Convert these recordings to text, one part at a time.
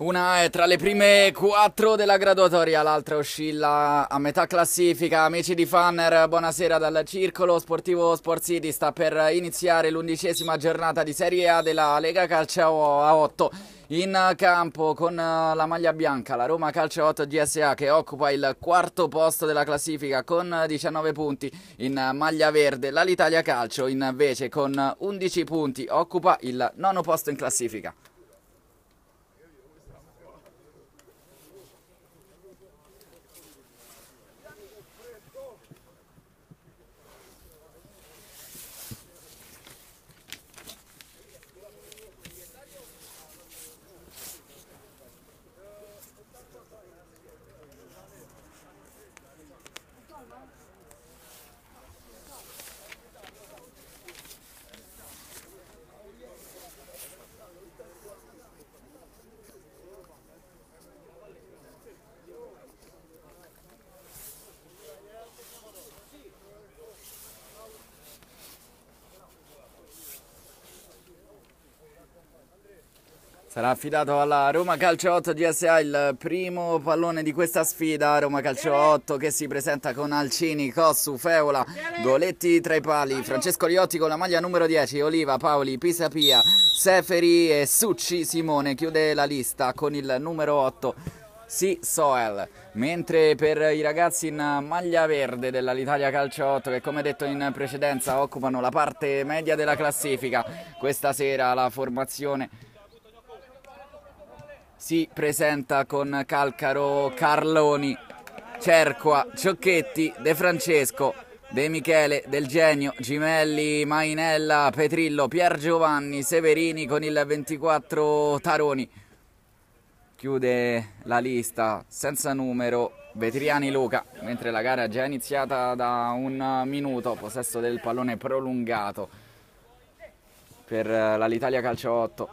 Una è tra le prime 4 della graduatoria, l'altra oscilla a metà classifica. Amici di Fanner, buonasera dal Circolo Sportivo Sport City. Sta per iniziare l'11ª giornata di Serie A della Lega Calcio a 8. In campo con la maglia bianca la Roma Calcio 8 GSA, che occupa il quarto posto della classifica con 19 punti. In maglia verde l'Alitalia Calcio invece con 11 punti occupa il nono posto in classifica. Sarà affidato alla Roma Calcio 8 GSA il primo pallone di questa sfida. Roma Calcio 8 che si presenta con Alcini, Cossu, Feola, Goletti tra i pali, Francesco Liotti con la maglia numero 10, Oliva, Paoli, Pisapia, Seferi e Succi. Simone chiude la lista con il numero 8, Soel. Mentre per i ragazzi in maglia verde dell'Alitalia Calcio 8, che come detto in precedenza occupano la parte media della classifica, questa sera la formazione si presenta con Calcaro, Carloni, Cerqua, Ciocchetti, De Francesco, De Michele, Del Genio, Gimelli, Mainella, Petrillo, Pier Giovanni, Severini con il 24 Taroni. Chiude la lista senza numero Vetriani Luca, mentre la gara è già iniziata da un minuto. Possesso del pallone prolungato per l'Alitalia Calcio 8,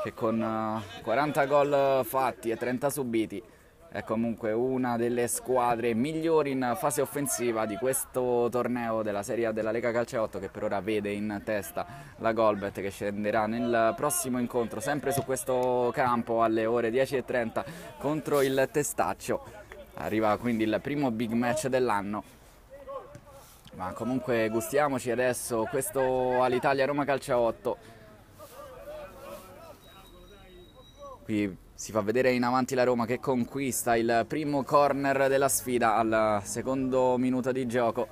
che con 40 gol fatti e 30 subiti è comunque una delle squadre migliori in fase offensiva di questo torneo della Serie A della Lega Calcio 8, che per ora vede in testa la Golbet, che scenderà nel prossimo incontro sempre su questo campo alle ore 10:30 contro il Testaccio. Arriva quindi il primo big match dell'anno, ma comunque gustiamoci adesso questo all'Italia Roma Calcio 8. Qui si fa vedere in avanti la Roma, che conquista il primo corner della sfida al secondo minuto di gioco.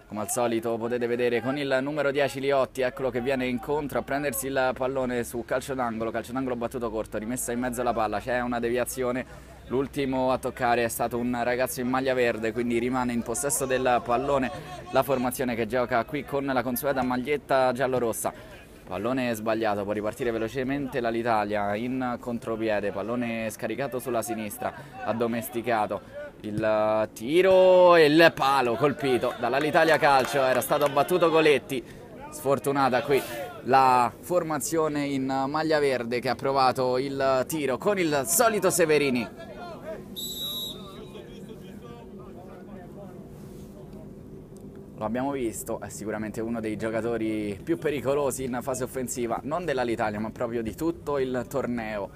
Come al solito potete vedere con il numero 10 Liotti, eccolo che viene incontro a prendersi il pallone su calcio d'angolo battuto corto, rimessa in mezzo alla palla, c'è una deviazione. L'ultimo a toccare è stato un ragazzo in maglia verde, quindi rimane in possesso del pallone la formazione che gioca qui con la consueta maglietta giallorossa. Pallone sbagliato, può ripartire velocemente l'Alitalia in contropiede, pallone scaricato sulla sinistra, addomesticato, il tiro e il palo colpito dall'Alitalia Calcio. Era stato battuto Goletti, sfortunata qui la formazione in maglia verde che ha provato il tiro con il solito Severini. Lo abbiamo visto, è sicuramente uno dei giocatori più pericolosi in fase offensiva, non dell'Alitalia ma proprio di tutto il torneo.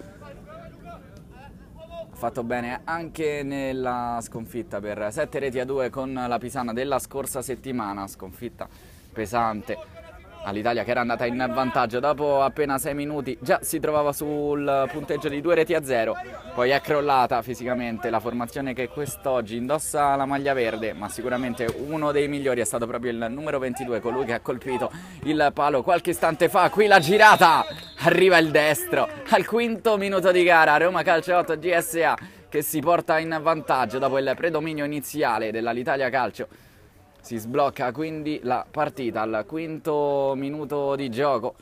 Ha fatto bene anche nella sconfitta per 7-2 con la Pisana della scorsa settimana, sconfitta pesante. All'Italia che era andata in vantaggio dopo appena 6 minuti, già si trovava sul punteggio di 2-0, poi è crollata fisicamente la formazione che quest'oggi indossa la maglia verde, ma sicuramente uno dei migliori è stato proprio il numero 22, colui che ha colpito il palo qualche istante fa. Qui la girata, arriva il destro al quinto minuto di gara. Roma Calcio 8 GSA che si porta in vantaggio dopo il predominio iniziale dell'Alitalia Calcio. Si sblocca quindi la partita al quinto minuto di gioco.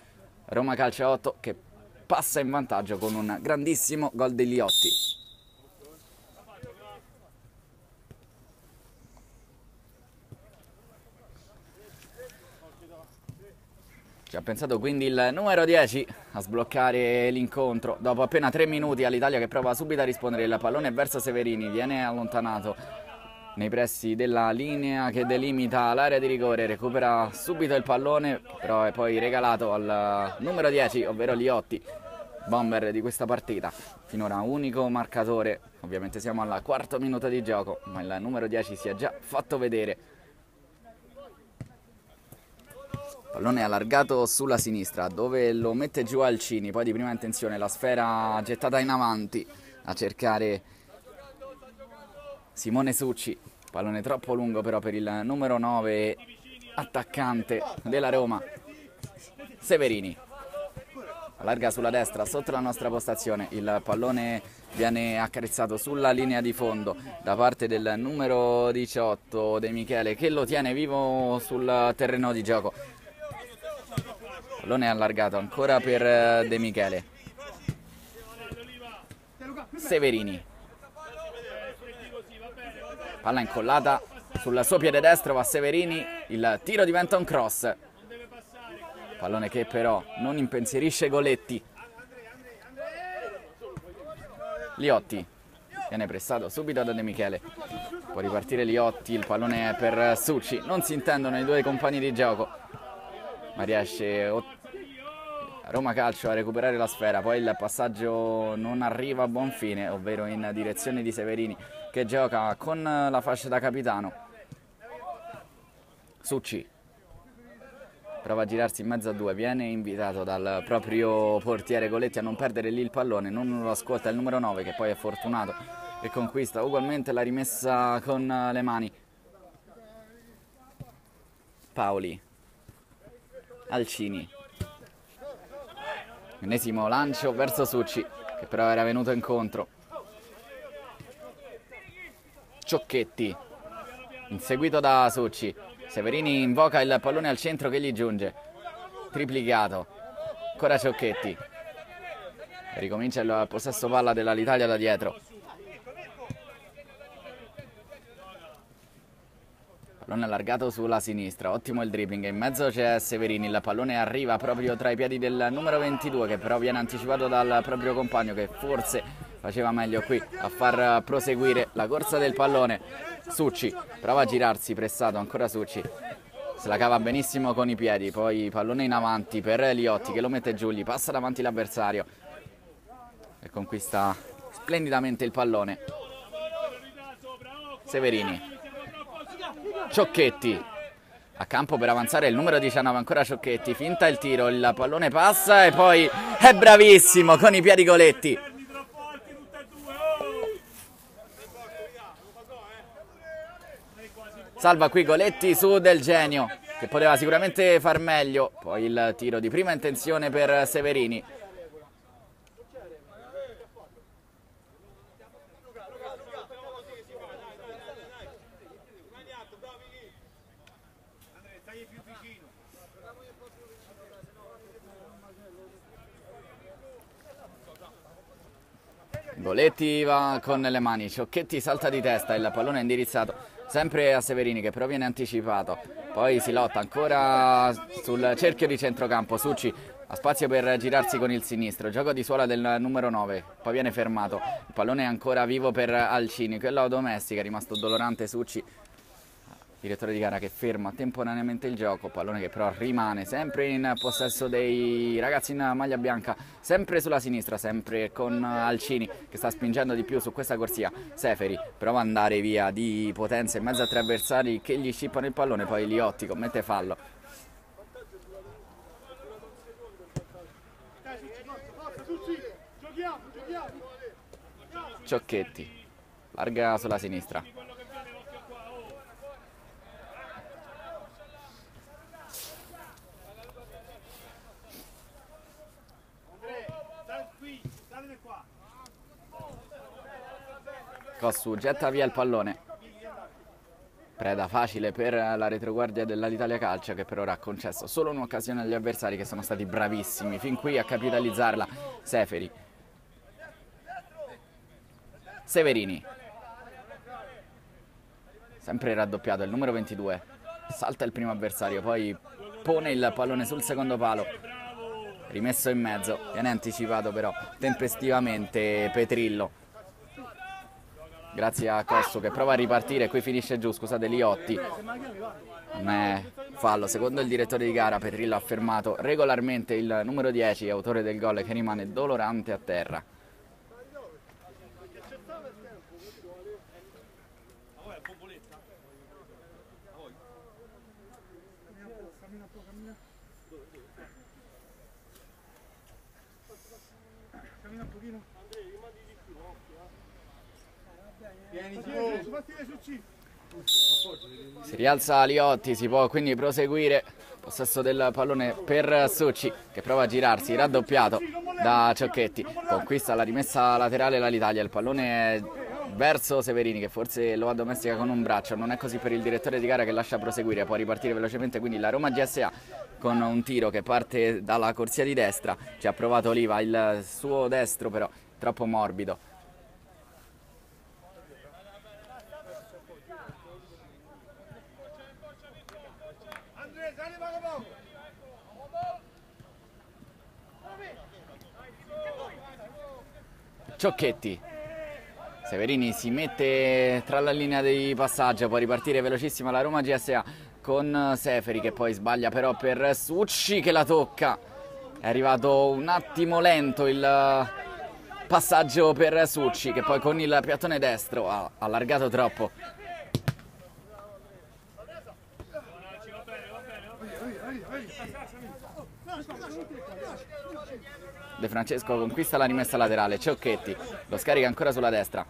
Roma Calcio 8 che passa in vantaggio con un grandissimo gol di Liotti. Ci ha pensato quindi il numero 10 a sbloccare l'incontro. Dopo appena 3 minuti all'Italia che prova subito a rispondere, il pallone verso Severini, viene allontanato nei pressi della linea che delimita l'area di rigore, recupera subito il pallone, però è poi regalato al numero 10, ovvero Liotti. bomber di questa partita. Finora unico marcatore, ovviamente siamo al quarto minuto di gioco, ma il numero 10 si è già fatto vedere. Pallone allargato sulla sinistra, dove lo mette giù Alcini, poi di prima intenzione la sfera gettata in avanti a cercare Simone Succi. Pallone troppo lungo però per il numero 9, attaccante della Roma, Severini. Allarga sulla destra, sotto la nostra postazione, il pallone viene accarezzato sulla linea di fondo da parte del numero 18 De Michele, che lo tiene vivo sul terreno di gioco. Pallone allargato ancora per De Michele. Severini. Palla incollata sul suo piede destro, va Severini, il tiro diventa un cross. Pallone che però non impensierisce Goletti. Liotti viene pressato subito da De Michele. Può ripartire Liotti, il pallone è per Succi. Non si intendono i due compagni di gioco, ma riesce Roma Calcio a recuperare la sfera. Poi il passaggio non arriva a buon fine, ovvero in direzione di Severini, che gioca con la fascia da capitano. Succi prova a girarsi in mezzo a due, viene invitato dal proprio portiere Goletti a non perdere lì il pallone, non lo ascolta il numero 9, che poi è fortunato e conquista ugualmente la rimessa con le mani. Paoli, Alcini, ennesimo lancio verso Succi, che però era venuto incontro. Ciocchetti, inseguito da Succi. Severini invoca il pallone al centro che gli giunge. Triplicato. Ancora Ciocchetti. Ricomincia il possesso palla dell'Italia da dietro. Pallone allargato sulla sinistra. Ottimo il dribbling. In mezzo c'è Severini. Il pallone arriva proprio tra i piedi del numero 22, che però viene anticipato dal proprio compagno, che forse faceva meglio qui a far proseguire la corsa del pallone. Succi prova a girarsi, pressato ancora Succi, se la cava benissimo con i piedi, poi pallone in avanti per Liotti, che lo mette giù, gli passa davanti l'avversario e conquista splendidamente il pallone. Severini, Ciocchetti a campo per avanzare il numero 19, ancora Ciocchetti, finta il tiro, il pallone passa e poi è bravissimo con i piedi Goletti. Salva qui Goletti su Del Genio, che poteva sicuramente far meglio. Poi il tiro di prima intenzione per Severini. Goletti va con le mani, Ciocchetti salta di testa, il pallone è indirizzato sempre a Severini, che però viene anticipato. Poi si lotta ancora sul cerchio di centrocampo. Succi ha spazio per girarsi con il sinistro, gioco di suola del numero 9, poi viene fermato. Il pallone è ancora vivo per Alcini, quello domestica, è rimasto dolorante Succi, direttore di gara, che ferma temporaneamente il gioco. Pallone che però rimane sempre in possesso dei ragazzi in maglia bianca, sempre sulla sinistra, sempre con Alcini che sta spingendo di più su questa corsia. Seferi prova ad andare via di potenza in mezzo a tre avversari che gli scippano il pallone, poi Liotti commette fallo. Ciocchetti larga sulla sinistra. Cossu getta via il pallone. Preda facile per la retroguardia dell'Italia Calcio, che per ora ha concesso solo un'occasione agli avversari, che sono stati bravissimi fin qui a capitalizzarla. Seferi, Severini, sempre raddoppiato il numero 22, salta il primo avversario, poi pone il pallone sul secondo palo, rimesso in mezzo, viene anticipato però tempestivamente Petrillo. grazie a Costu che prova a ripartire, qui finisce giù, scusate, Liotti. Non è fallo, secondo il direttore di gara Petrillo ha fermato regolarmente il numero 10, autore del gol, che rimane dolorante a terra. Si rialza Liotti, si può quindi proseguire. Possesso del pallone per Succi che prova a girarsi, raddoppiato da Ciocchetti. Conquista la rimessa laterale l'Italia, il pallone è verso Severini che forse lo addomestica con un braccio. Non è così per il direttore di gara che lascia proseguire, può ripartire velocemente quindi la Roma GSA con un tiro che parte dalla corsia di destra. Ci ha provato Oliva, il suo destro però troppo morbido. Ciocchetti, Severini si mette tra la linea di passaggio, può ripartire velocissima la Roma GSA con Seferi che poi sbaglia però per Succi che la tocca. È arrivato un attimo lento il passaggio per Succi che poi con il piattone destro ha allargato troppo. De Francesco conquista la rimessa laterale, Ciocchetti lo scarica ancora sulla destra,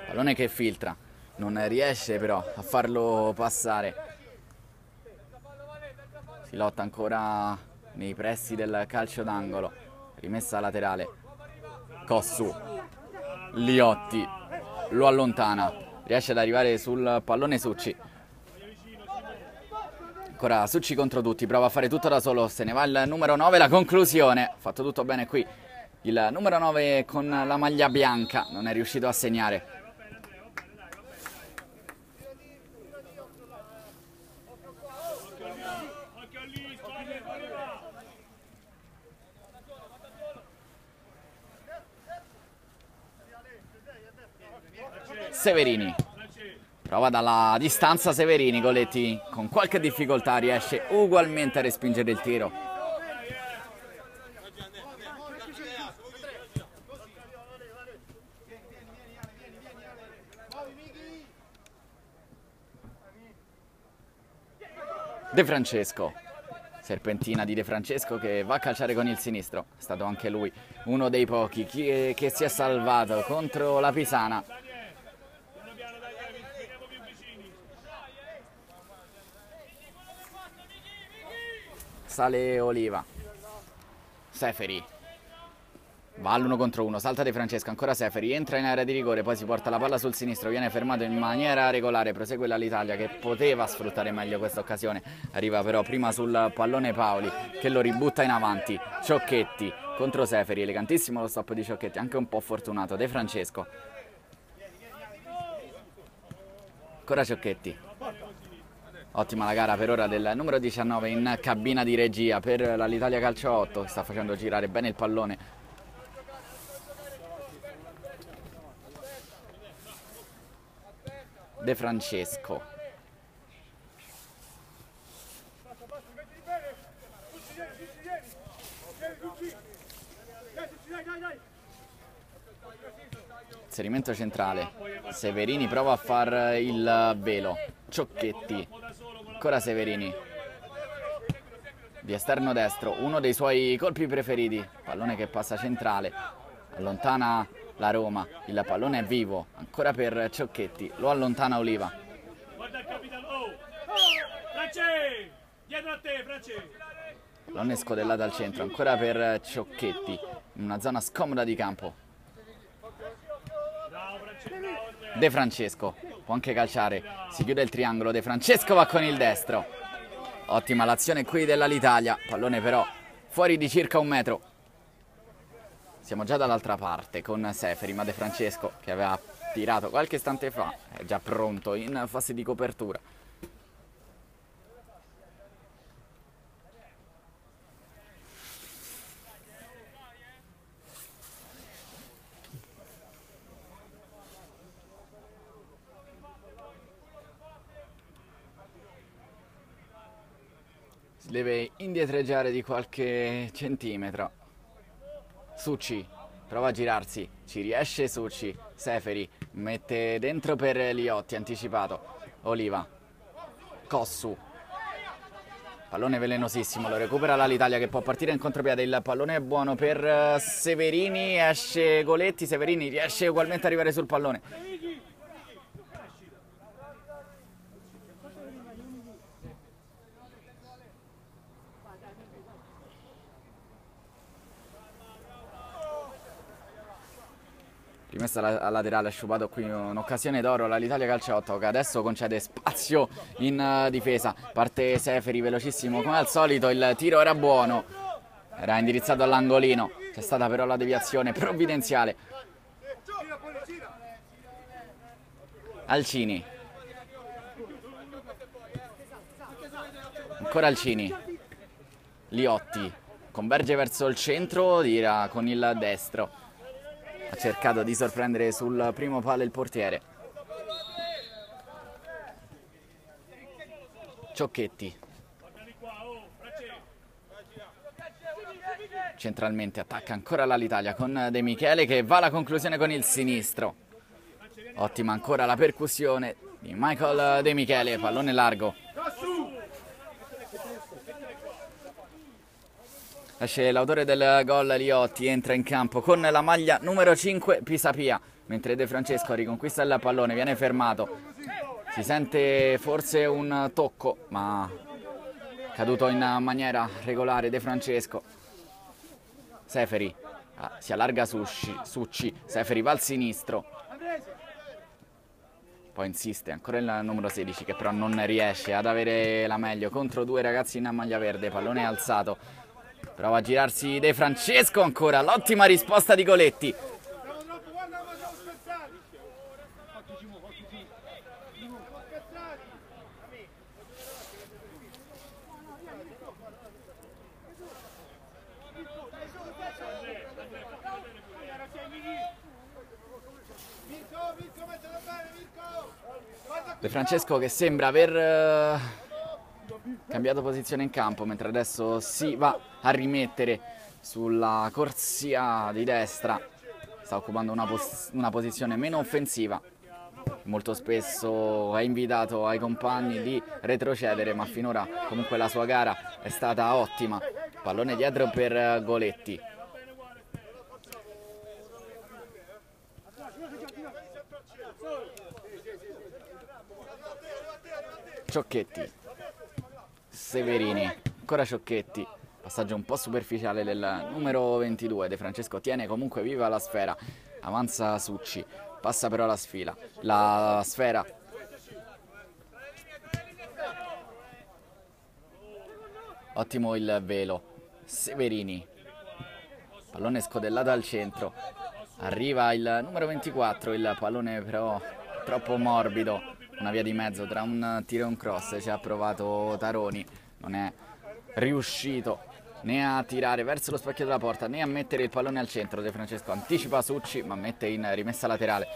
pallone che filtra, non riesce però a farlo passare. Si lotta ancora nei pressi del calcio d'angolo, rimessa laterale, Cossu, Liotti lo allontana, riesce ad arrivare sul pallone Succi. Ancora Succi contro tutti, prova a fare tutto da solo, se ne va il numero 9, la conclusione, ha fatto tutto bene qui. Il numero 9 con la maglia bianca non è riuscito a segnare. Severini. Prova dalla distanza Severini, Goletti con qualche difficoltà riesce ugualmente a respingere il tiro. De Francesco, serpentina di De Francesco che va a calciare con il sinistro, è stato anche lui uno dei pochi che si è salvato contro la Pisana. Sale Oliva, Seferi va all'1 contro 1, salta De Francesco, ancora Seferi, entra in area di rigore, poi si porta la palla sul sinistro, viene fermato in maniera regolare, prosegue l'Italia che poteva sfruttare meglio questa occasione, arriva però prima sul pallone Paoli che lo ributta in avanti, Ciocchetti contro Seferi, elegantissimo lo stop di Ciocchetti, anche un po' fortunato, De Francesco, ancora Ciocchetti. Ottima la gara per ora del numero 19 in cabina di regia per l'Italia Calcio 8, sta facendo girare bene il pallone. De Francesco. Inserimento centrale. Severini prova a far il velo. Ciocchetti. Ancora Severini. Di esterno destro, uno dei suoi colpi preferiti. Pallone che passa centrale. Allontana la Roma. Il pallone è vivo. Ancora per Ciocchetti. Lo allontana Oliva. Guarda il capitano. Oh! France! Dietro a te, France! Pallone scodellato al centro. Ancora per Ciocchetti. In una zona scomoda di campo. De Francesco può anche calciare, si chiude il triangolo, De Francesco va con il destro, ottima l'azione qui dell'Italia, pallone però fuori di circa un metro. Siamo già dall'altra parte con Seferi, ma De Francesco che aveva tirato qualche istante fa è già pronto in fase di copertura. deve indietreggiare di qualche centimetro. Succi prova a girarsi, ci riesce Succi. Seferi mette dentro per Liotti, anticipato. Oliva, Cossu, pallone velenosissimo, lo recupera l'Italia che può partire in contropiede. Il pallone è buono per Severini, esce Goletti, Severini riesce ugualmente a arrivare sul pallone. Rimessa a laterale, ha sciupato qui un'occasione d'oro l'Italia Calciotto, che adesso concede spazio in difesa. Parte Seferi velocissimo come al solito, il tiro era buono, era indirizzato all'angolino, c'è stata però la deviazione provvidenziale. Alcini, ancora Alcini, Liotti converge verso il centro, tira con il destro. Ha cercato di sorprendere sul primo palo il portiere. Ciocchetti. Centralmente attacca ancora l'Italia con De Michele che va alla conclusione con il sinistro. Ottima ancora la percussione di Michael De Michele, pallone largo. Esce l'autore del gol Liotti, entra in campo con la maglia numero 5 Pisapia, mentre De Francesco riconquista il pallone, viene fermato. Si sente forse un tocco, ma caduto in maniera regolare De Francesco. Seferi, si allarga Succi, Seferi va al sinistro. Poi insiste ancora il numero 16 che però non riesce ad avere la meglio contro due ragazzi in maglia verde, pallone alzato. Prova a girarsi De Francesco ancora, l'ottima risposta di Goletti. De Francesco che sembra aver cambiato posizione in campo, mentre adesso si va a rimettere sulla corsia di destra. Sta occupando una posizione meno offensiva. Molto spesso è invitato ai compagni di retrocedere, ma finora comunque la sua gara è stata ottima. Pallone dietro per Goletti. Ciocchetti, Severini, ancora Ciocchetti, passaggio un po' superficiale del numero 22, De Francesco tiene comunque viva la sfera, avanza Succi, passa però la sfera, ottimo il velo, Severini, pallone scodellato al centro, arriva il numero 24, il pallone però troppo morbido. Una via di mezzo tra un tiro e un cross, ci ha provato Taroni, non è riuscito né a tirare verso lo specchio della porta né a mettere il pallone al centro. De Francesco anticipa Succi ma mette in rimessa laterale.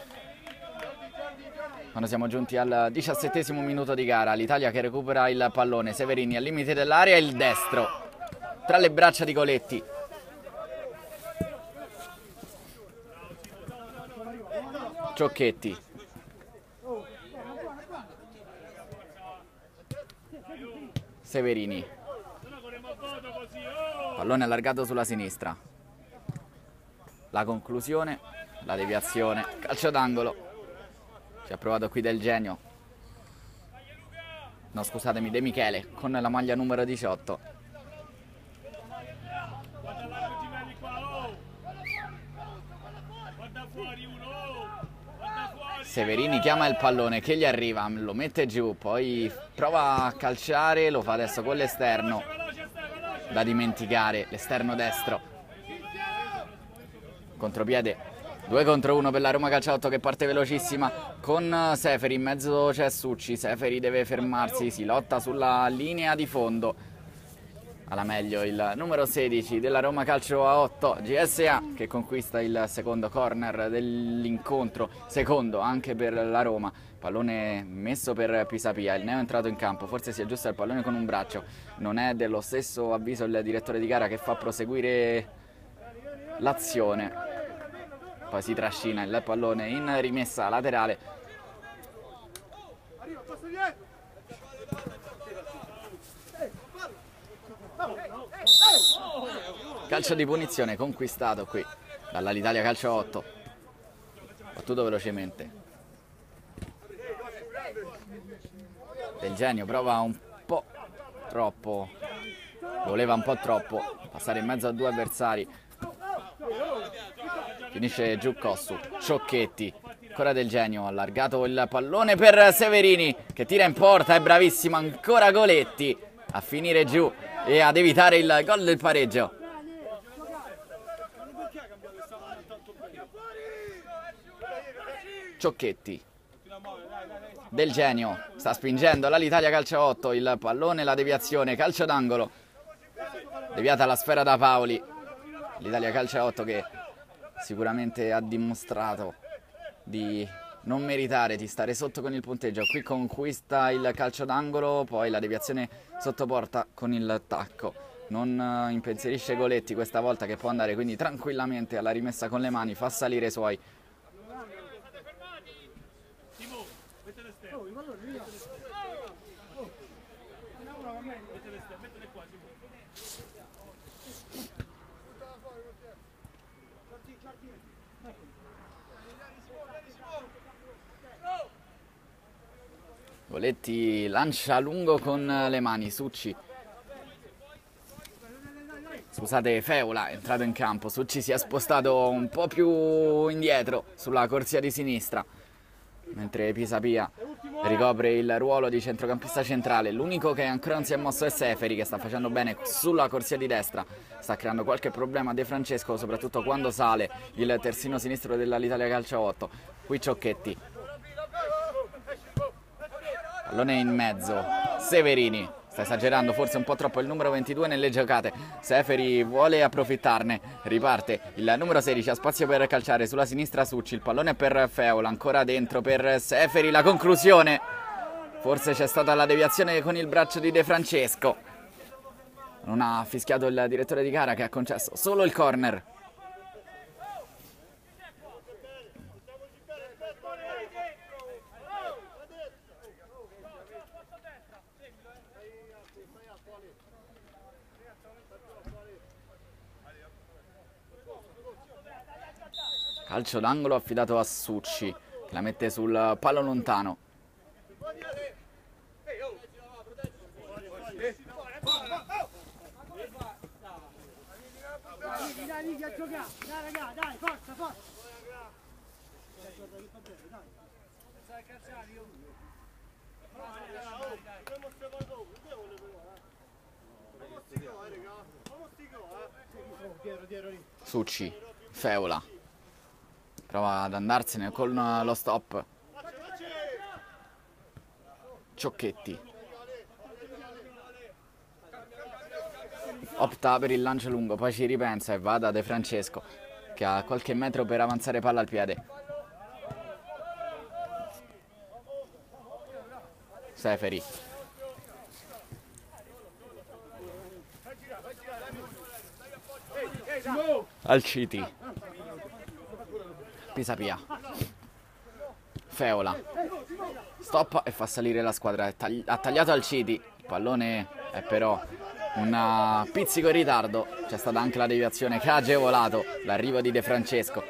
Quando siamo giunti al 17° minuto di gara, l'Italia che recupera il pallone, Severini al limite dell'area, il destro tra le braccia di Goletti. Ciocchetti, Severini, pallone allargato sulla sinistra, la conclusione, la deviazione, calcio d'angolo. Ci ha provato qui Del Genio, no scusatemi, De Michele con la maglia numero 18. Severini chiama il pallone che gli arriva, lo mette giù, poi prova a calciare, lo fa adesso con l'esterno, da dimenticare, l'esterno destro. Contropiede, 2 contro 1 per la Roma Calciotto che parte velocissima con Seferi, in mezzo c'è Succi, Seferi deve fermarsi, si lotta sulla linea di fondo. alla meglio il numero 16 della Roma Calcio a 8, GSA, che conquista il secondo corner dell'incontro, secondo anche per la Roma. Pallone messo per Pisapia, il neo è entrato in campo, forse si aggiusta il pallone con un braccio, non è dello stesso avviso il direttore di gara che fa proseguire l'azione. Poi si trascina il pallone in rimessa laterale. Calcio di punizione conquistato qui dall'Italia Calcio 8. Battuto velocemente. Del Genio prova un po' troppo, voleva un po' troppo passare in mezzo a due avversari. Finisce giù Cossu. Ciocchetti, ancora Del Genio, allargato il pallone per Severini che tira in porta, è bravissimo ancora Goletti a finire giù e ad evitare il gol del pareggio. Ciocchetti, Del Genio sta spingendo l'Italia Calcio 8, il pallone, la deviazione, calcio d'angolo, deviata la sfera da Paoli. L'Italia Calcio 8 che sicuramente ha dimostrato di non meritare di stare sotto con il punteggio. Qui conquista il calcio d'angolo, poi la deviazione sotto porta con il tacco. Non impensierisce Goletti questa volta, che può andare quindi tranquillamente alla rimessa con le mani, fa salire i suoi. Goletti lancia lungo con le mani, Succi. Scusate, Feola è entrato in campo, Succi si è spostato un po' più indietro sulla corsia di sinistra, mentre Pisapia ricopre il ruolo di centrocampista centrale. L'unico che ancora non si è mosso è Seferi, che sta facendo bene sulla corsia di destra, sta creando qualche problema a De Francesco, soprattutto quando sale il terzino sinistro dell'Italia Calcio 8. Qui Ciocchetti, pallone in mezzo, Severini sta esagerando forse un po' troppo il numero 22 nelle giocate. Seferi vuole approfittarne, riparte il numero 16, ha spazio per calciare sulla sinistra Succi, il pallone per Feola, ancora dentro per Seferi, la conclusione, forse c'è stata la deviazione con il braccio di De Francesco, non ha fischiato il direttore di gara che ha concesso solo il corner. Calcio d'angolo affidato a Succi, che la mette sul palo lontano. Succi, Feola prova ad andarsene con lo stop. Ciocchetti opta per il lancio lungo, poi ci ripensa e va da De Francesco, che ha qualche metro per avanzare palla al piede. Seferi, Alciti, Pisapia, Feola, stop e fa salire la squadra. Ha tagliato Alciti, il pallone è però un pizzico in ritardo. C'è stata anche la deviazione che ha agevolato l'arrivo di De Francesco.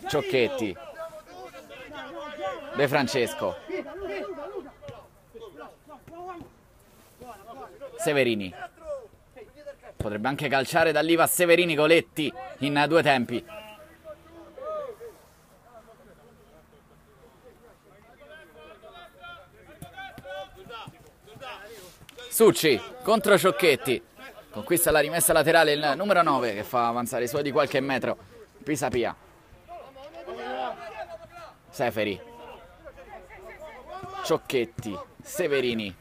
Ciocchetti, De Francesco, Severini, potrebbe anche calciare da lì, va Severini, Goletti in due tempi. Succi contro Ciocchetti, conquista la rimessa laterale il numero 9 che fa avanzare i suoi di qualche metro. Pisapia, Seferi, Ciocchetti, Severini,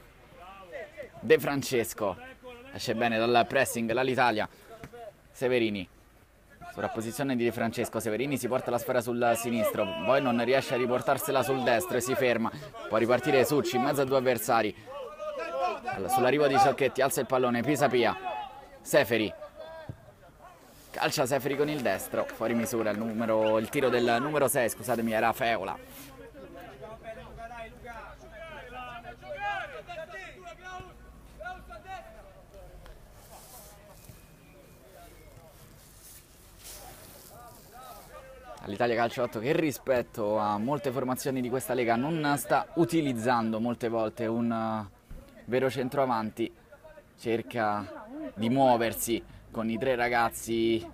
De Francesco, Esce bene dal pressing l'Alitalia. Severini, sovrapposizione di De Francesco. Severini si porta la sfera sul sinistro, poi non riesce a riportarsela sul destro e si ferma. Può ripartire Succi in mezzo a due avversari. Sull'arrivo di Ciocchetti alza il pallone, Pisapia. Seferi, calcia Seferi con il destro, fuori misura il tiro del numero 6, scusatemi, era Feola. L'Italia Calcio 8 che rispetto a molte formazioni di questa lega non sta utilizzando molte volte un vero centroavanti, cerca di muoversi con i tre ragazzi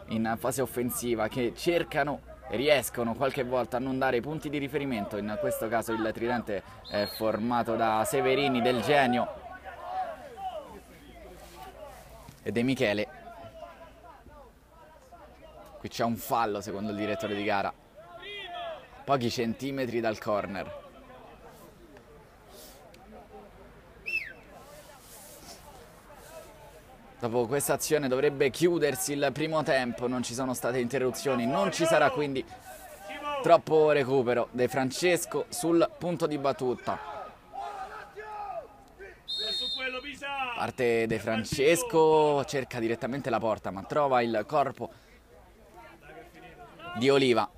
in fase offensiva che cercano e riescono qualche volta a non dare punti di riferimento. In questo caso il tridente è formato da Severini, Del Genio e De Michele. Qui c'è un fallo secondo il direttore di gara, pochi centimetri dal corner. Dopo questa azione dovrebbe chiudersi il primo tempo, non ci sono state interruzioni, non ci sarà quindi troppo recupero. De Francesco sul punto di battuta. Parte De Francesco, cerca direttamente la porta ma trova il corpo di Oliva.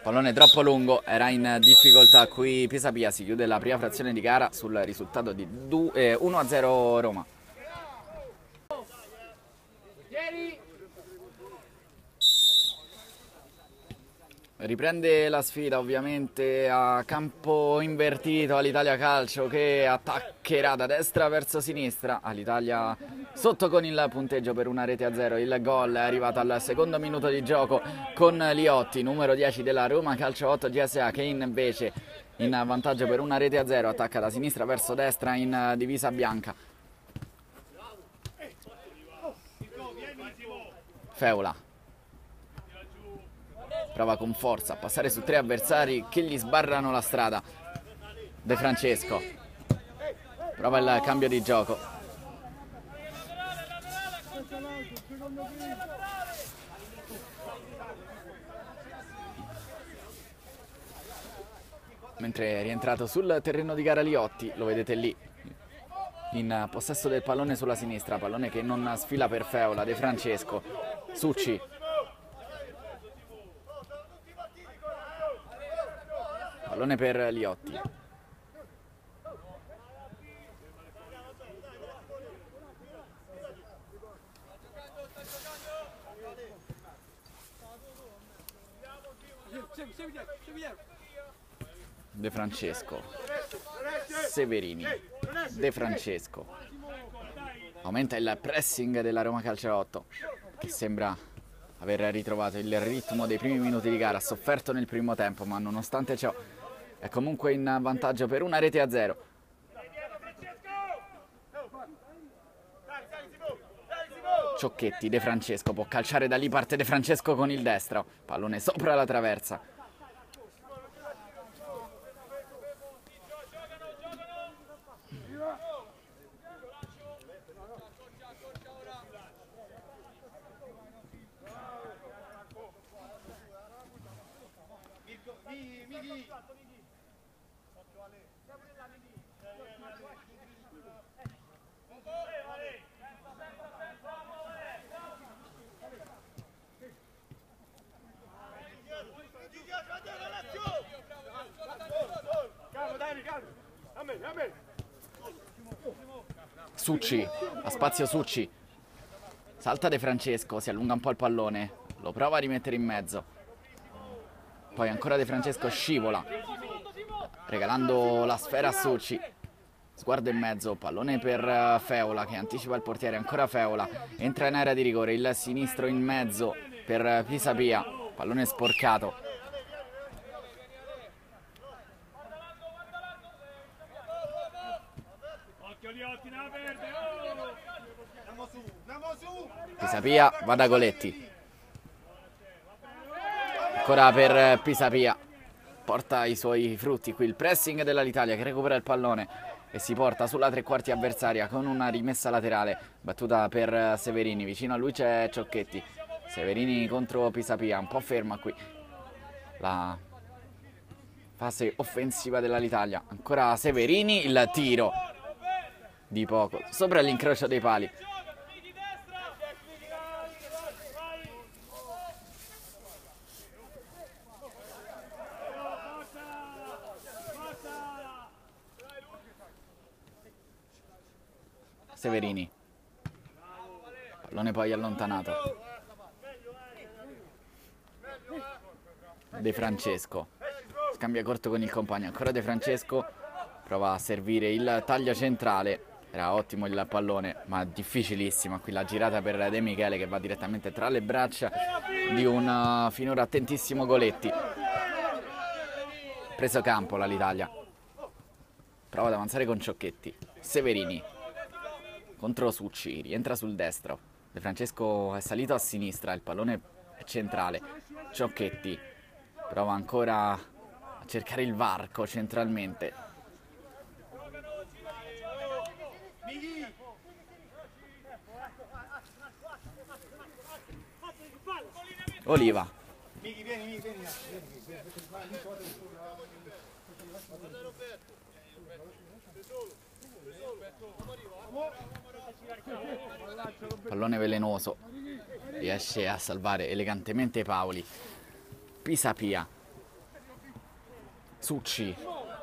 Pallone troppo lungo, era in difficoltà qui Pisapia. Si chiude la prima frazione di gara sul risultato di 1-0 Roma. Riprende la sfida ovviamente a campo invertito all'Italia Calcio, che attaccherà da destra verso sinistra. All'Italia sotto con il punteggio per 1-0. Il gol è arrivato al secondo minuto di gioco con Liotti, numero 10 della Roma Calcio 8 GSA, che invece in vantaggio per 1-0 attacca da sinistra verso destra in divisa bianca. Feola prova con forza a passare su tre avversari che gli sbarrano la strada. De Francesco prova il cambio di gioco. Mentre è rientrato sul terreno di gara Liotti, lo vedete lì, in possesso del pallone sulla sinistra, pallone che non sfila per Feola. De Francesco, Succi, pallone per Liotti. De Francesco, Severini, De Francesco. Aumenta il pressing della Roma Calcio 8, che sembra aver ritrovato il ritmo dei primi minuti di gara. Ha sofferto nel primo tempo, ma nonostante ciò è comunque in vantaggio per 1-0. Ciocchetti, De Francesco può calciare da lì, parte De Francesco con il destro, pallone sopra la traversa. Succi, a spazio Succi, salta De Francesco, si allunga un po' il pallone, lo prova a rimettere in mezzo, poi ancora De Francesco scivola, regalando la sfera a Succi. Sguardo in mezzo, pallone per Feola che anticipa il portiere, ancora Feola, entra in area di rigore, il sinistro in mezzo per Pisapia, pallone sporcato. Pisapia va da Goletti. Ancora per Pisapia. Porta i suoi frutti qui il pressing dell'Italia che recupera il pallone e si porta sulla tre quarti avversaria con una rimessa laterale battuta per Severini. Vicino a lui c'è Ciocchetti. Severini contro Pisapia, un po' ferma qui la fase offensiva dell'Italia. Ancora Severini, il tiro di poco sopra l'incrocio dei pali. Severini, pallone poi allontanato. De Francesco scambia corto con il compagno, ancora De Francesco prova a servire il taglio centrale. Era ottimo il pallone ma difficilissima qui la girata per De Michele che va direttamente tra le braccia di un finora attentissimo Goletti. Preso campo l'Italia, prova ad avanzare con Ciocchetti. Severini contro Succi, rientra sul destro. De Francesco è salito a sinistra, il pallone è centrale. Ciocchetti prova ancora a cercare il varco centralmente. Oliva. Pallone velenoso, riesce a salvare elegantemente Paoli. Pisapia. Succi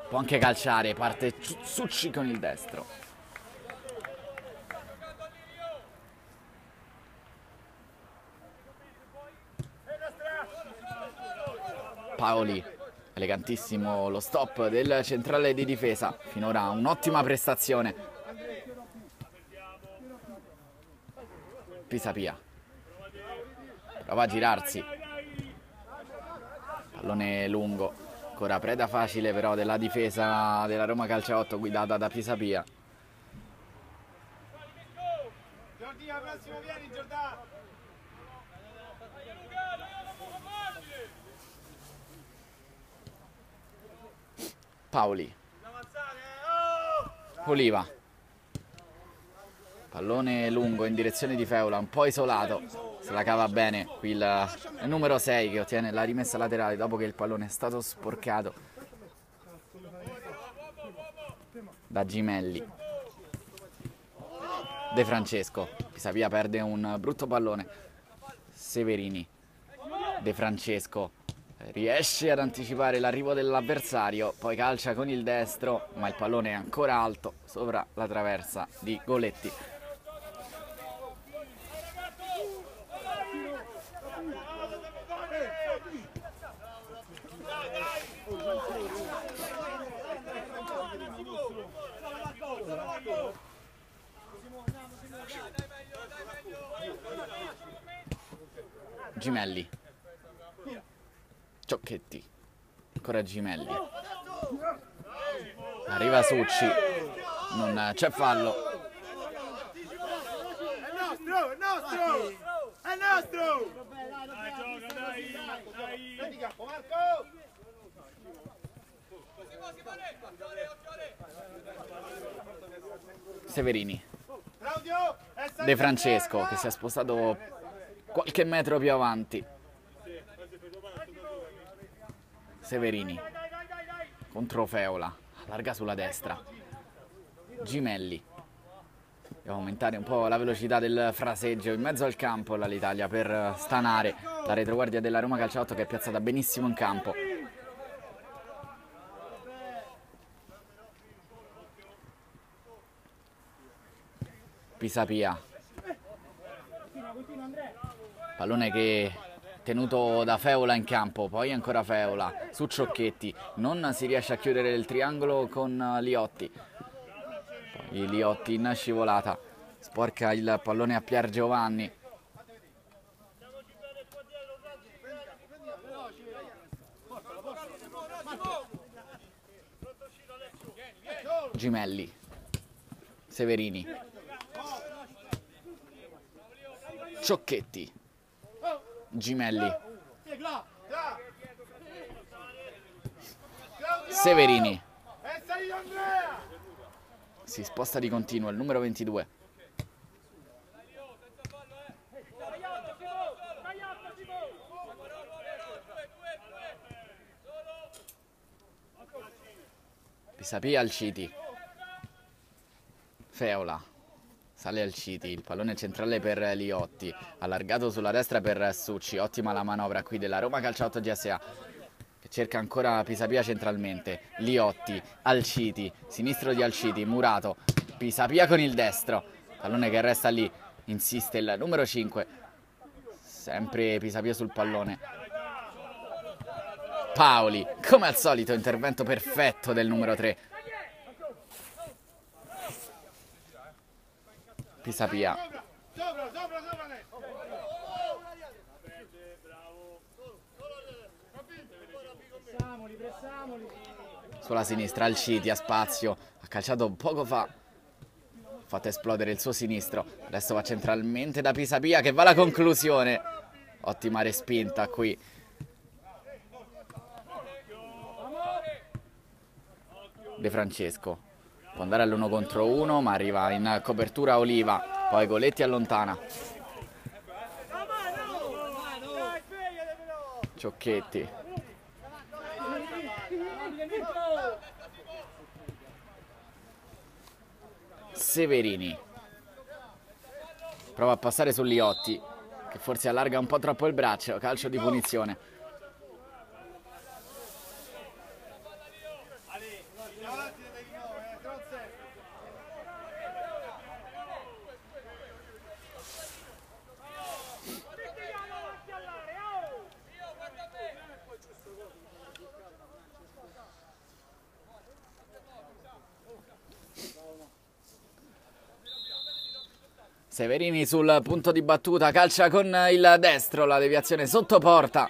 può anche calciare, parte Succi con il destro. Paoli, elegantissimo lo stop del centrale di difesa, finora un'ottima prestazione. Pisapia prova a girarsi, pallone lungo, ancora preda facile però della difesa della Roma Calciotto guidata da Pisapia. Paoli, Oliva, pallone lungo in direzione di Feula, un po' isolato, se la cava bene qui il numero 6 che ottiene la rimessa laterale dopo che il pallone è stato sporcato da Gimelli. De Francesco, Pisapia perde un brutto pallone. Severini, De Francesco riesce ad anticipare l'arrivo dell'avversario, poi calcia con il destro, ma il pallone è ancora alto sopra la traversa di Goletti. Gimelli, Ciocchetti, ancora Gimelli, arriva Succi, non c'è fallo. È nostro! È nostro! Dai, gioca, dai! Severini, De Francesco che si è spostato qualche metro più avanti. Severini contro Feola, allarga sulla destra. Gimelli, deve aumentare un po' la velocità del fraseggio in mezzo al campo l'Italia per stanare la retroguardia della Roma Calciotto che è piazzata benissimo in campo. Pisapia, pallone che tenuto da Feola in campo, poi ancora Feola su Ciocchetti, non si riesce a chiudere il triangolo con Liotti, poi Liotti in scivolata sporca il pallone a Pier Giovanni. Gimelli, Severini, Ciocchetti, Gimelli, Severini, si sposta di continuo il numero 22. Pisapia al Citi, Feola, sale al Citi, il pallone centrale per Liotti, allargato sulla destra per Succi, ottima la manovra qui della Roma Calciotto GSA, che cerca ancora Pisapia centralmente, Liotti, Alciti, sinistro di Alciti, Murato, Pisapia con il destro, pallone che resta lì, insiste il numero 5, sempre Pisapia sul pallone. Paoli, come al solito, intervento perfetto del numero 3. Pisapia. Sulla sinistra, Alciti a spazio, ha calciato poco fa, ha fatto esplodere il suo sinistro. Adesso va centralmente da Pisapia che va alla conclusione. Ottima respinta qui. De Francesco può andare all'1 contro 1, ma arriva in copertura Oliva, poi Goletti allontana. Ciocchetti, Severini prova a passare su Liotti, che forse allarga un po' troppo il braccio. Calcio di punizione. Severini sul punto di battuta, calcia con il destro, la deviazione sotto porta.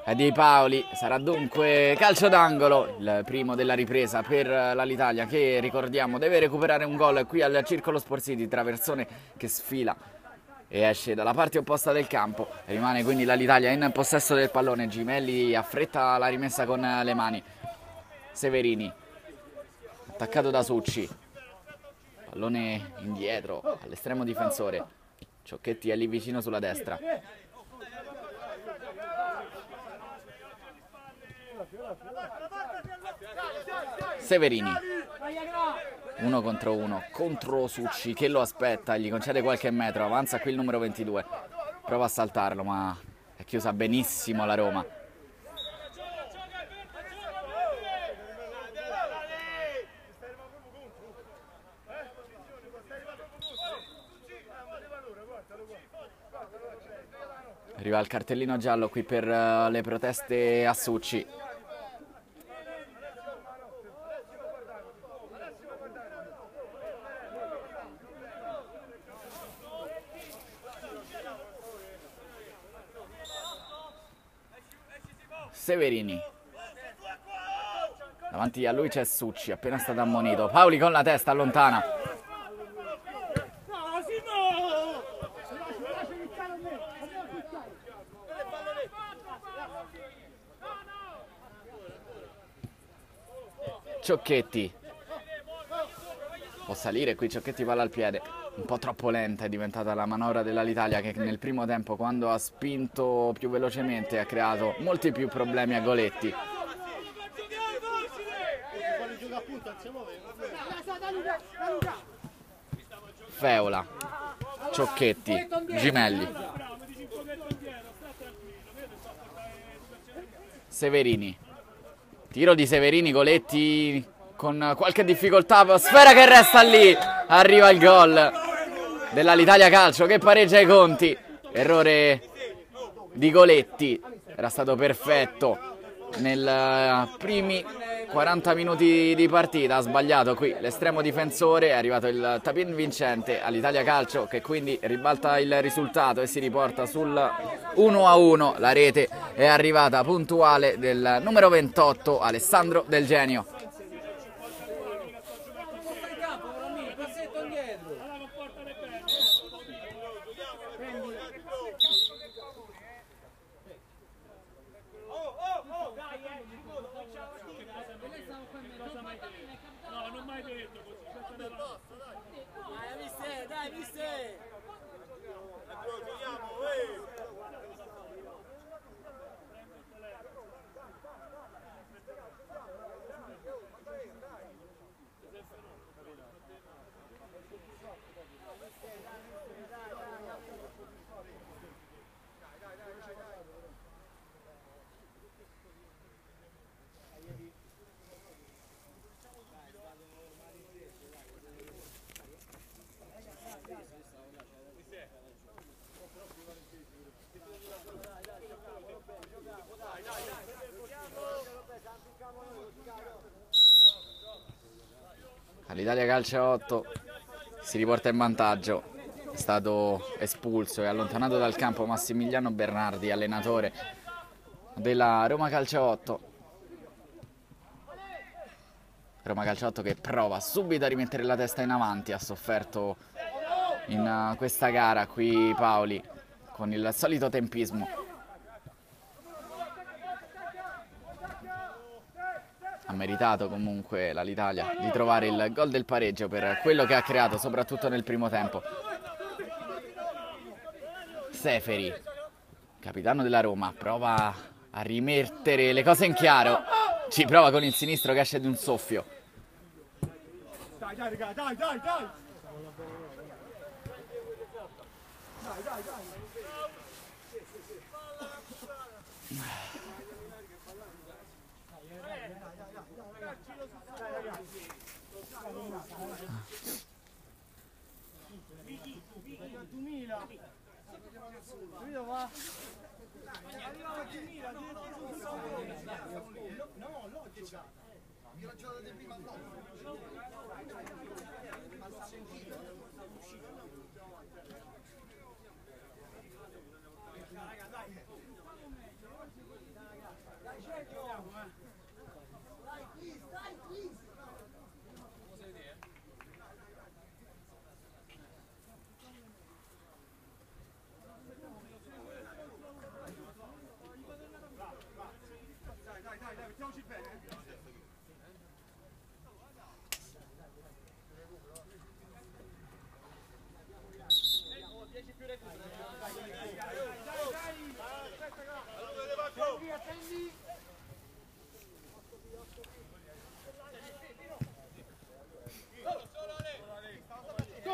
È di Paoli, sarà dunque calcio d'angolo, il primo della ripresa per l'Alitalia, che ricordiamo deve recuperare un gol qui al Circolo Sport City. Traversone che sfila e esce dalla parte opposta del campo, rimane quindi l'Alitalia in possesso del pallone. Gimelli affretta la rimessa con le mani. Severini, attaccato da Succi. Pallone indietro all'estremo difensore. Ciocchetti è lì vicino sulla destra. Severini, 1 contro 1 contro Succi che lo aspetta, gli concede qualche metro. Avanza qui il numero 22, prova a saltarlo ma è chiusa benissimo la Roma. Arriva il cartellino giallo qui per le proteste a Succi. Severini. Davanti a lui c'è Succi, appena stato ammonito. Paoli con la testa, allontana. Ciocchetti. Può salire qui, Ciocchetti palla al piede. Un po' troppo lenta è diventata la manovra dell'Alitalia, che nel primo tempo, quando ha spinto più velocemente, ha creato molti più problemi a Goletti. Feola, Ciocchetti, Gimelli, Severini. Tiro di Severini, Goletti con qualche difficoltà, sfera che resta lì, arriva il gol dell'Alitalia Calcio che pareggia i conti. Errore di Goletti, era stato perfetto nei primi 40 minuti di partita, ha sbagliato qui l'estremo difensore, è arrivato il tapin vincente all'Italia Calcio, che quindi ribalta il risultato e si riporta sul 1-1. La rete è arrivata puntuale del numero 28 Alessandro Del Genio. all'Italia Calcio 8 si riporta in vantaggio. È stato espulso e allontanato dal campo Massimiliano Bernardi, allenatore della Roma Calcio 8. Roma Calcio 8 che prova subito a rimettere la testa in avanti. Ha sofferto in questa gara qui Paoli con il solito tempismo. Ha meritato comunque l'Italia di trovare il gol del pareggio per quello che ha creato soprattutto nel primo tempo. Seferi, capitano della Roma, prova a rimettere le cose in chiaro. Ci prova con il sinistro che esce di un soffio. Dai, dai, raga, dai, dai, dai!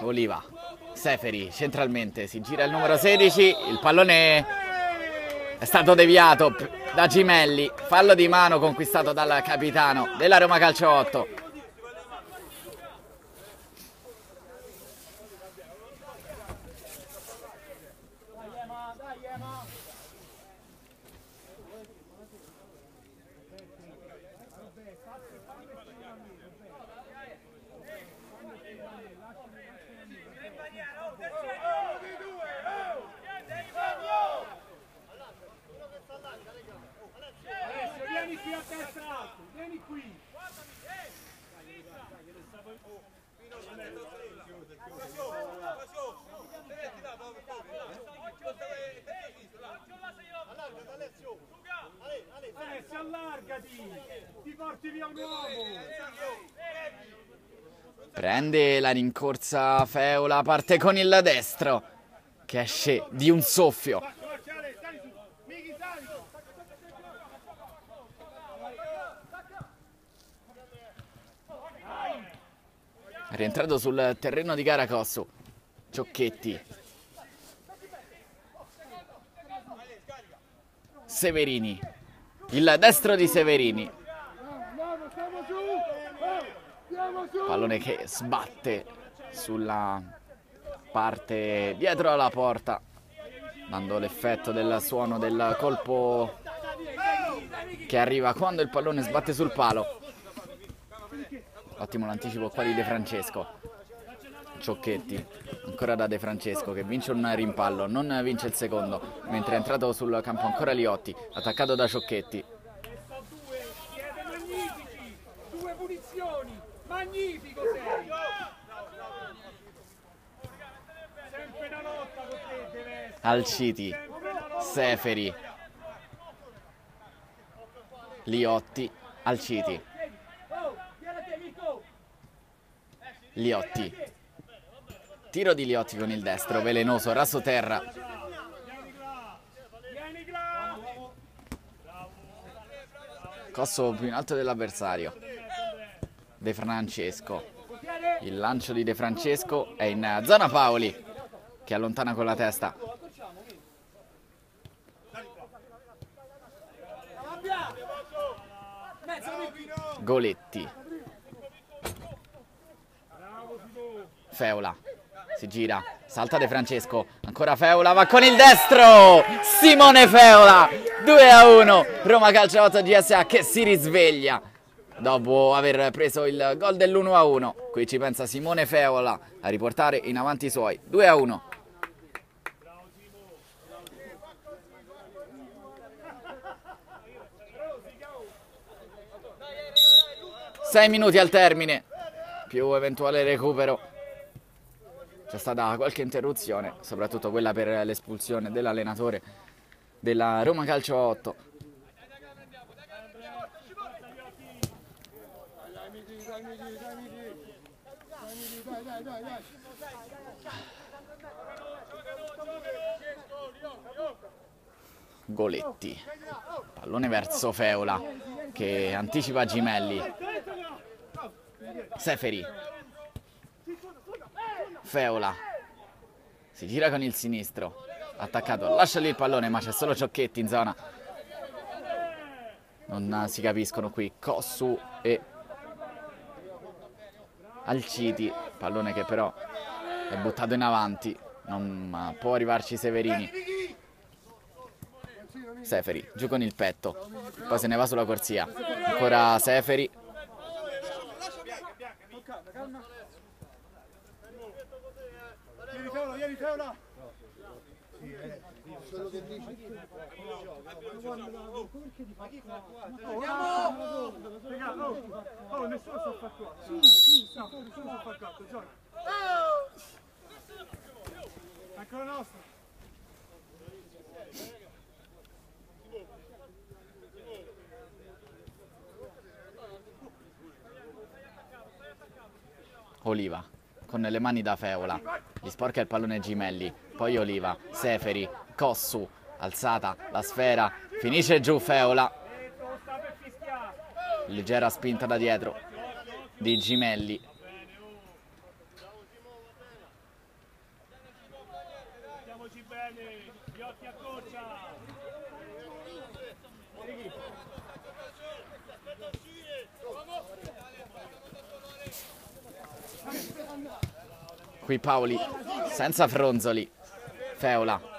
Oliva, Seferi centralmente, si gira il numero 16, il pallone è stato deviato da Gimelli, fallo di mano conquistato dal capitano della Roma Calcio 8. Prende la rincorsa Feola, parte con il destro che esce di un soffio. È rientrato sul terreno di gara Cossu. Ciocchetti. Severini. Il destro di Severini. Pallone che sbatte sulla parte dietro alla porta, dando l'effetto del suono del colpo che arriva quando il pallone sbatte sul palo. Ottimo l'anticipo qua di De Francesco. Ciocchetti, ancora da De Francesco che vince un rimpallo, non vince il secondo, mentre è entrato sul campo ancora Liotti, attaccato da Ciocchetti. Due punizioni, magnifico sei! Sempre una lotta con te deve essere. Alciti, Seferi, Liotti, Alciti, Liotti, tiro di Liotti con il destro, velenoso, raso terra. Cosso più in alto dell'avversario. De Francesco, il lancio di De Francesco è in zona Paoli che allontana con la testa. Goletti, Feola, si gira, salta De Francesco, ancora Feola, va con il destro, Simone Feola, 2-1, Roma Calcio 8 GSA che si risveglia dopo aver preso il gol dell'1-1. Qui ci pensa Simone Feola a riportare in avanti i suoi. 2-1. 6 minuti al termine, più eventuale recupero. C'è stata qualche interruzione, soprattutto quella per l'espulsione dell'allenatore della Roma Calcio 8. Goletti, pallone verso Feola che anticipa Gimelli. Seferi, Feola si gira con il sinistro, attaccato, lascia lì il pallone ma c'è solo Ciocchetti in zona. Non si capiscono qui Cossu e Alciti, pallone che però è buttato in avanti, non può arrivarci Severini. Seferi giù con il petto, poi se ne va sulla corsia, ancora Seferi. Vieni Feola! Oh, nessuno sta a far qua. Nessuno sta a far qua, gioca. Ancora nostra. Oliva con le mani da Feola, gli sporca il pallone Gimelli, poi Oliva, Seferi, Cossu, alzata la sfera, finisce giù Feola, leggera spinta da dietro di Gimelli. Mettiamoci bene, gli occhi a coccia. Qui Paoli senza Fronzoli, Feola.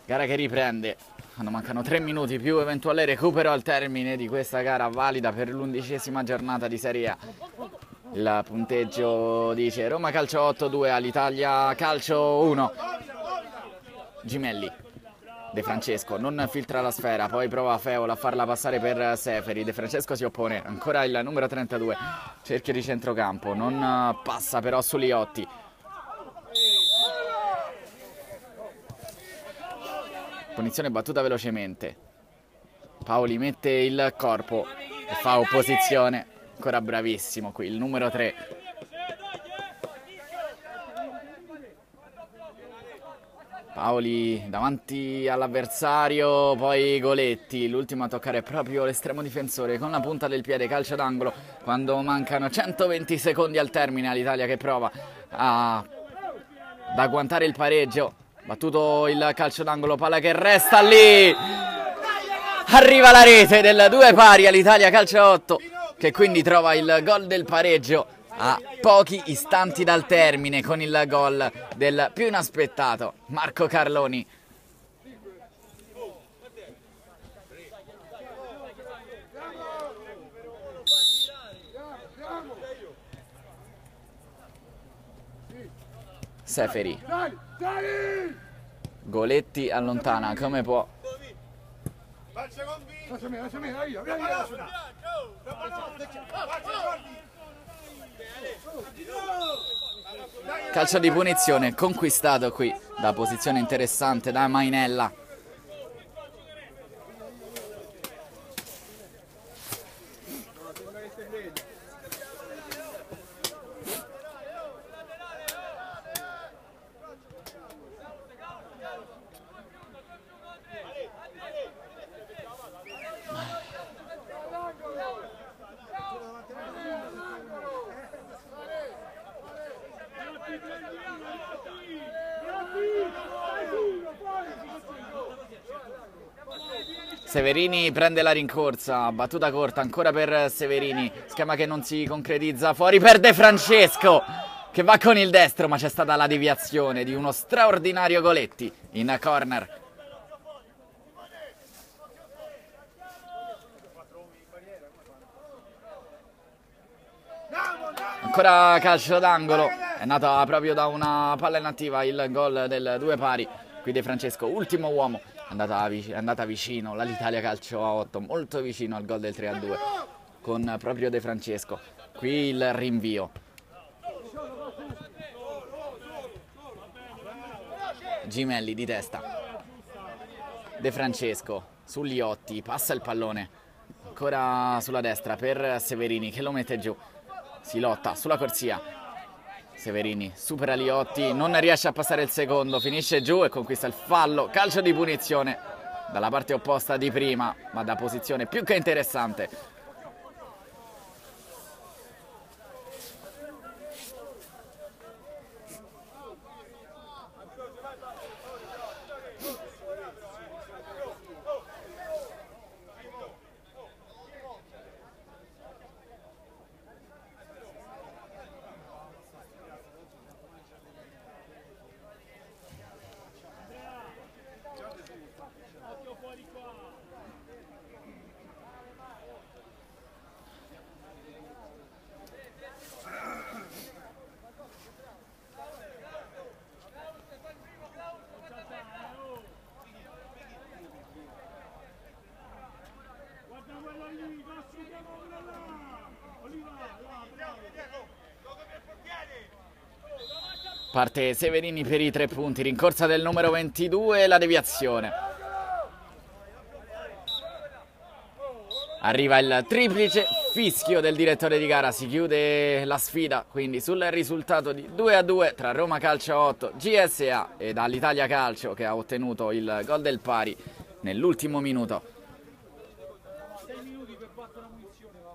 Gara che riprende quando mancano 3 minuti più eventuale recupero al termine di questa gara valida per l'11ª giornata di Serie A. Il punteggio dice Roma Calcio 8 2 all'Italia Calcio 1. Gimelli, De Francesco non filtra la sfera, poi prova Feola a farla passare per Seferi. De Francesco si oppone, ancora il numero 32, cerchio di centrocampo, non passa però su Liotti. Punizione battuta velocemente, Paoli mette il corpo e fa opposizione, ancora bravissimo qui il numero 3. Paoli davanti all'avversario, poi Goletti, l'ultimo a toccare proprio l'estremo difensore con la punta del piede, calcio d'angolo quando mancano 120 secondi al termine. All'Italia che prova ad agguantare il pareggio. Battuto il calcio d'angolo, palla che resta lì, arriva la rete del 2 pari all'Italia Calcio 8 che quindi trova il gol del pareggio a pochi istanti dal termine con il gol del più inaspettato Marco Carloni. Seferi, Goletti allontana come può Lasciami, via, via. Calcio di punizione conquistato qui da posizione interessante da Mainella. Severini prende la rincorsa, battuta corta ancora per Severini, schema che non si concretizza, fuori per De Francesco che va con il destro, ma c'è stata la deviazione di uno straordinario Goletti in corner. Ancora calcio d'angolo, è nata proprio da una palla inattiva il gol del 2-2. Qui De Francesco, ultimo uomo, è andata vicino l'Italia Calcio a 8, molto vicino al gol del 3-2 con proprio De Francesco. Qui il rinvio. Gimelli di testa. De Francesco su Liotti, passa il pallone ancora sulla destra per Severini che lo mette giù. Si lotta sulla corsia. Severini supera Liotti, non riesce a passare il secondo, finisce giù e conquista il fallo. Calcio di punizione dalla parte opposta di prima, ma da posizione più che interessante. Parte Severini per i 3 punti, rincorsa del numero 22, la deviazione. Arriva il triplice fischio del direttore di gara, si chiude la sfida quindi sul risultato di 2-2 tra Roma Calcio 8, GSA e dall'Italia Calcio che ha ottenuto il gol del pari nell'ultimo minuto. 6 minuti per battere la munizione, va.